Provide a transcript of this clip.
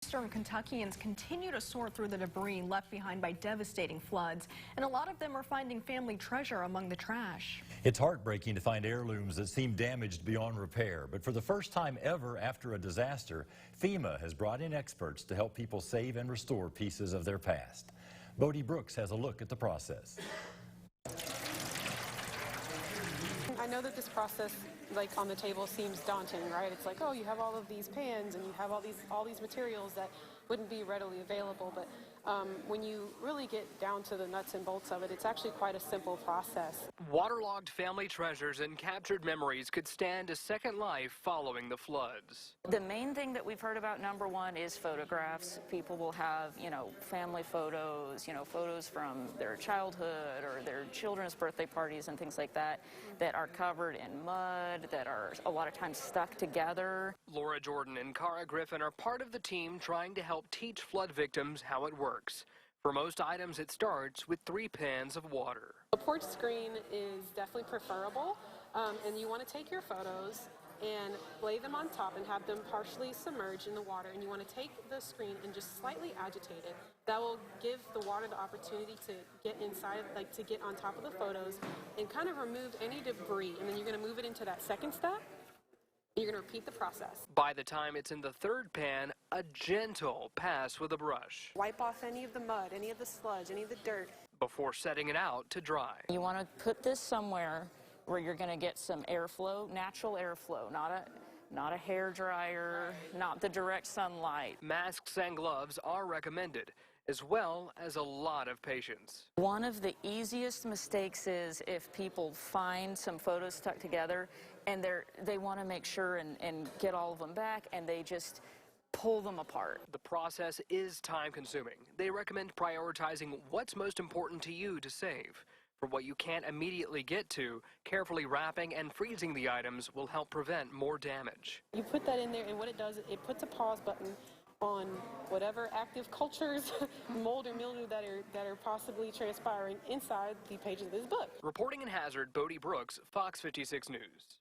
Eastern Kentuckians continue to sort through the debris left behind by devastating floods, and a lot of them are finding family treasure among the trash. It's heartbreaking to find heirlooms that seem damaged beyond repair, but for the first time ever after a disaster, FEMA has brought in experts to help people save and restore pieces of their past. Bodie Brooks has a look at the process. I know that this process, like on the table, seems daunting, right? It's like, oh, you have all of these pans and you have all these materials that wouldn't be readily available. But when you really get down to the nuts and bolts of it, it's actually quite a simple process. Waterlogged family treasures and captured memories could stand a second life following the floods. The main thing that we've heard about, number one, is photographs. People will have, family photos, photos from their childhood or their children's birthday parties and things like that, that are covered in mud, that are a lot of times stuck together. Laura Jordan and Cara Griffin are part of the team trying to help teach flood victims how it works. For most items, it starts with 3 pans of water. A porch screen is definitely preferable, and you want to take your photos and lay them on top and have them partially submerged in the water, and you want to take the screen and just slightly agitate it. That will give the water the opportunity to get inside, like to get on top of the photos and kind of remove any debris, and then you're going to move it into that second step. You're going to repeat the process. By the time it's in the 3rd pan, a gentle pass with a brush. Wipe off any of the mud, any of the sludge, any of the dirt. Before setting it out to dry. You want to put this somewhere where you're going to get some airflow, natural airflow, not a hair dryer, not the direct sunlight. Masks and gloves are recommended, as well as a lot of patience. One of the easiest mistakes is if people find some photos stuck together and they want to make sure and get all of them back, and they just pull them apart. The process is time-consuming. They recommend prioritizing what's most important to you to save. For what you can't immediately get to, carefully wrapping and freezing the items will help prevent more damage. You put that in there, and what it does, it puts a pause button on whatever active cultures, mold or mildew that are possibly transpiring inside the pages of this book. Reporting in Hazard, Bodie Brooks, Fox 56 News.